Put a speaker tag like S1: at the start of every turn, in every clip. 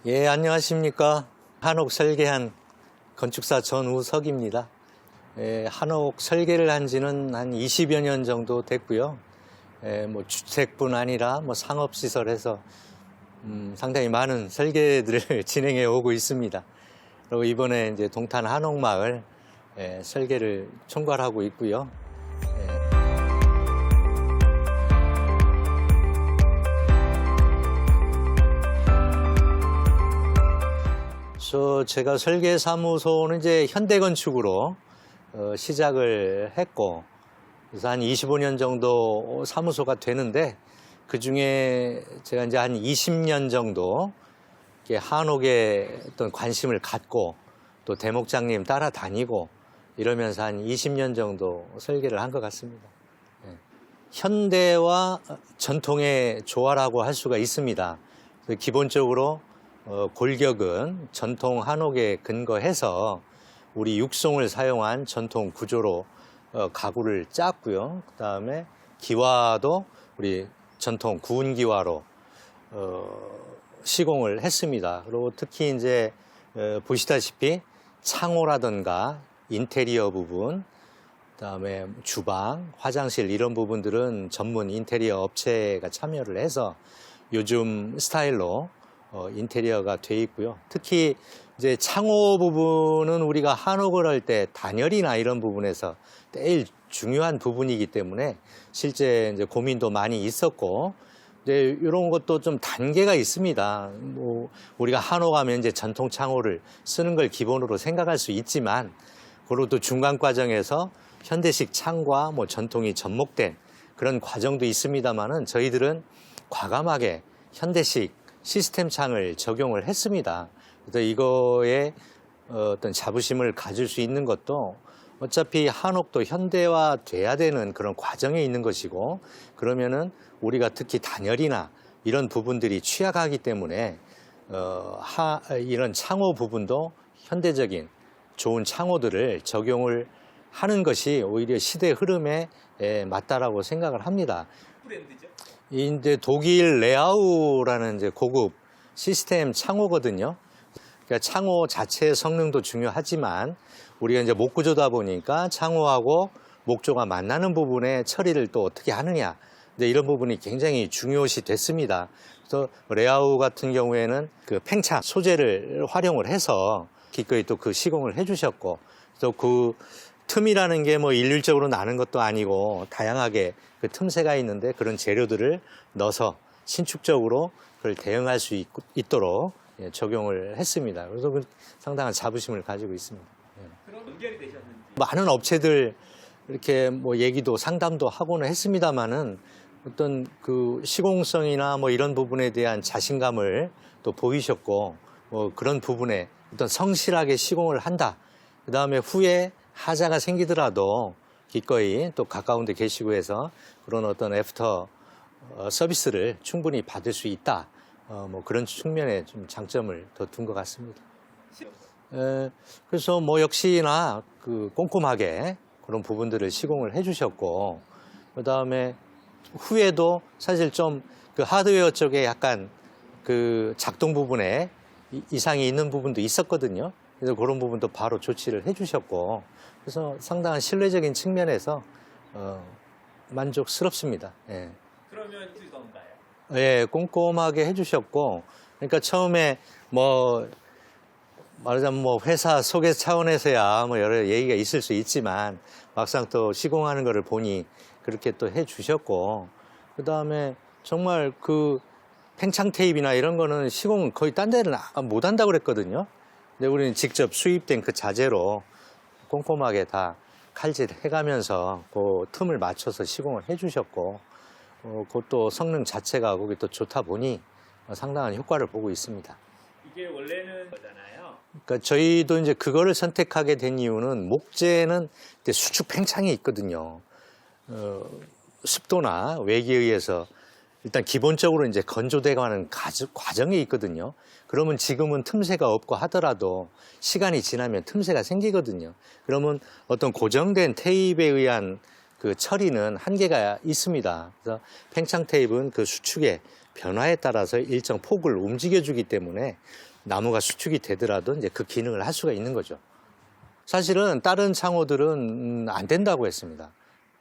S1: 예, 안녕하십니까. 한옥 설계한 건축사 전우석입니다. 예, 한옥 설계를 한 지는 한 20여 년 정도 됐고요. 뭐 주택뿐 아니라 뭐 상업시설에서 상당히 많은 설계들을 진행해 오고 있습니다. 그리고 이번에 이제 동탄 한옥마을 설계를 총괄하고 있고요. 제가 설계사무소는 이제 현대건축으로 시작을 했고, 그래서 한 25년 정도 사무소가 되는데, 그 중에 제가 이제 한 20년 정도 한옥에 어떤 관심을 갖고, 또 대목장님 따라다니고, 이러면서 한 20년 정도 설계를 한 것 같습니다. 현대와 전통의 조화라고 할 수가 있습니다. 기본적으로 골격은 전통 한옥에 근거해서 우리 육송을 사용한 전통 구조로 가구를 짰고요. 그 다음에 기와도 우리 전통 구운기와로 시공을 했습니다. 그리고 특히 이제 보시다시피 창호라든가 인테리어 부분, 그다음에 주방, 화장실 이런 부분들은 전문 인테리어 업체가 참여를 해서 요즘 스타일로 인테리어가 돼 있고요. 특히 이제 창호 부분은 우리가 한옥을 할 때 단열이나 이런 부분에서 제일 중요한 부분이기 때문에 실제 이제 고민도 많이 있었고, 이제 이런 것도 좀 단계가 있습니다. 뭐 우리가 한옥하면 이제 전통 창호를 쓰는 걸 기본으로 생각할 수 있지만, 그리고 또 중간 과정에서 현대식 창과 뭐 전통이 접목된 그런 과정도 있습니다만은 저희들은 과감하게 현대식 시스템 창을 적용을 했습니다. 그래서 이거에 어떤 자부심을 가질 수 있는 것도 어차피 한옥도 현대화 돼야 되는 그런 과정에 있는 것이고, 그러면은 우리가 특히 단열이나 이런 부분들이 취약하기 때문에 이런 창호 부분도 현대적인 좋은 창호들을 적용을 하는 것이 오히려 시대 흐름에 맞다라고 생각을 합니다.
S2: 브랜드죠?
S1: 이제 독일 레아우라는 이제 고급 시스템 창호거든요. 그러니까 창호 자체의 성능도 중요하지만 우리가 이제 목구조다 보니까 창호하고 목조가 만나는 부분에 처리를 또 어떻게 하느냐, 이제 이런 부분이 굉장히 중요시 됐습니다. 그래서 레아우 같은 경우에는 그 팽창 소재를 활용을 해서 기꺼이 또 그 시공을 해주셨고, 또 그 틈이라는 게 뭐 일률적으로 나는 것도 아니고 다양하게 그 틈새가 있는데 그런 재료들을 넣어서 신축적으로 그걸 대응할 수 있도록 적용을 했습니다. 그래서 상당한 자부심을 가지고 있습니다.
S2: 그럼 연결이 되셨는지?
S1: 많은 업체들 이렇게 뭐 얘기도 상담도 하고는 했습니다만은 어떤 그 시공성이나 뭐 이런 부분에 대한 자신감을 또 보이셨고, 뭐 그런 부분에 어떤 성실하게 시공을 한다. 그 다음에 후에 하자가 생기더라도 기꺼이 또 가까운 데 계시고 해서 그런 어떤 애프터 서비스를 충분히 받을 수 있다. 뭐 그런 측면에 좀 장점을 더 둔 것 같습니다. 그래서 뭐 역시나 그 꼼꼼하게 그런 부분들을 시공을 해주셨고, 그 다음에 후에도 사실 좀 그 하드웨어 쪽에 약간 그 작동 부분에 이상이 있는 부분도 있었거든요. 그래서 그런 부분도 바로 조치를 해주셨고, 그래서 상당한 신뢰적인 측면에서 만족스럽습니다. 예.
S2: 그러면 즐거운가요?
S1: 예, 꼼꼼하게 해주셨고, 그러니까 처음에 뭐 말하자면 뭐 회사 소개 차원에서야 뭐 여러 얘기가 있을 수 있지만 막상 또 시공하는 거를 보니 그렇게 또 해주셨고, 그 다음에 정말 그 팽창 테이프나 이런 거는 시공 거의 딴 데는 못 한다고 그랬거든요. 근데 우리는 직접 수입된 그 자재로 꼼꼼하게 다 칼질 해가면서 그 틈을 맞춰서 시공을 해주셨고, 그것도 성능 자체가 거기 또 좋다 보니 상당한 효과를 보고 있습니다.
S2: 이게 원래는 거잖아요.
S1: 그러니까 저희도 이제 그거를 선택하게 된 이유는 목재는 수축 팽창이 있거든요. 습도나 외기에 의해서 일단 기본적으로 이제 건조돼가는 과정이 있거든요. 그러면 지금은 틈새가 없고 하더라도 시간이 지나면 틈새가 생기거든요. 그러면 어떤 고정된 테이프에 의한 그 처리는 한계가 있습니다. 그래서 팽창 테이프는 그 수축의 변화에 따라서 일정 폭을 움직여주기 때문에 나무가 수축이 되더라도 이제 그 기능을 할 수가 있는 거죠. 사실은 다른 창호들은 안 된다고 했습니다.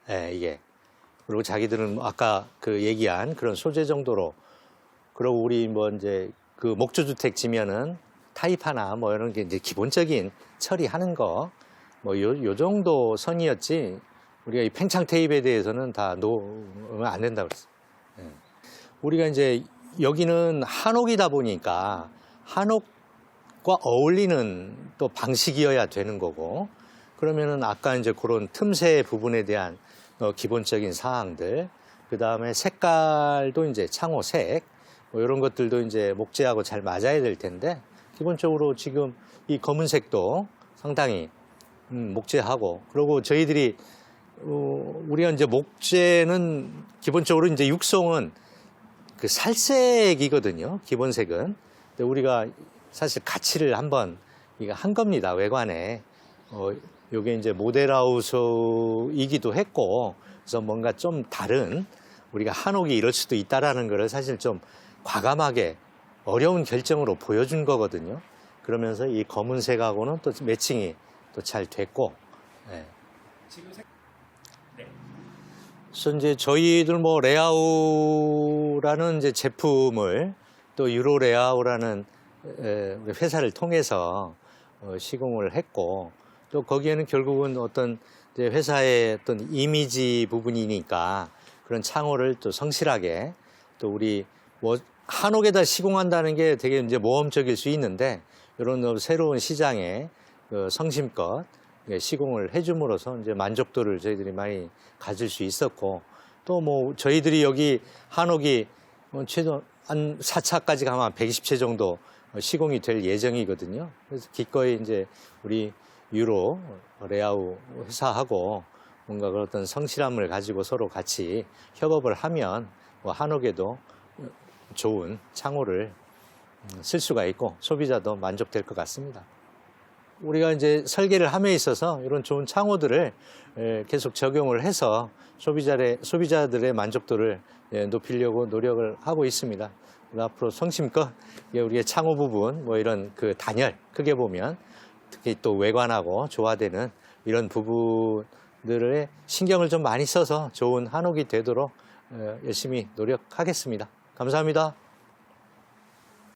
S1: 예, 이게. 그리고 자기들은 아까 그 얘기한 그런 소재 정도로, 그리고 우리 뭐 이제 그 목조주택 지면은 타입하나 뭐 이런 게 이제 기본적인 처리하는 거, 뭐 요 정도 선이었지, 우리가 이 팽창 테이프에 대해서는 다 놓으면 안 된다고 그랬어요. 예. 우리가 이제 여기는 한옥이다 보니까 한옥과 어울리는 또 방식이어야 되는 거고, 그러면은 아까 이제 그런 틈새 부분에 대한 기본적인 사항들, 그 다음에 색깔도 이제 창호 색, 뭐 이런 것들도 이제 목재하고 잘 맞아야 될 텐데, 기본적으로 지금 이 검은색도 상당히 목재하고, 그리고 저희들이 우리가 이제 목재는 기본적으로 이제 육성은 그 살색이거든요. 기본색은. 근데 우리가 사실 가치를 한번 이거 한 겁니다. 외관에. 요게 이제 모델하우스이기도 했고, 그래서 뭔가 좀 다른, 우리가 한옥이 이럴 수도 있다라는 거를 사실 좀 과감하게 어려운 결정으로 보여준 거거든요. 그러면서 이 검은색하고는 또 매칭이 또 잘 됐고, 예.
S2: 지금 네.
S1: 그래서 이제 저희들 뭐 레아우라는 이제 제품을 또 유로 레아우라는 우리 회사를 통해서 시공을 했고, 또 거기에는 결국은 어떤 이제 회사의 어떤 이미지 부분이니까 그런 창호를 또 성실하게, 또 우리 뭐 한옥에다 시공한다는 게 되게 이제 모험적일 수 있는데, 이런 새로운 시장에 성심껏 시공을 해줌으로써 이제 만족도를 저희들이 많이 가질 수 있었고, 또 뭐 저희들이 여기 한옥이 최소 한 4차까지 가면 한 120채 정도 시공이 될 예정이거든요. 그래서 기꺼이 이제 우리 유로 레아우 회사하고 뭔가 그런 어떤 성실함을 가지고 서로 같이 협업을 하면 뭐 한옥에도 좋은 창호를 쓸 수가 있고 소비자도 만족될 것 같습니다. 우리가 이제 설계를 함에 있어서 이런 좋은 창호들을 계속 적용을 해서 소비자들의 만족도를 높이려고 노력을 하고 있습니다. 앞으로 성심껏 우리의 창호 부분, 뭐 이런 그 단열, 크게 보면 특히 또 외관하고 조화되는 이런 부분들에 신경을 좀 많이 써서 좋은 한옥이 되도록 열심히 노력하겠습니다. 감사합니다.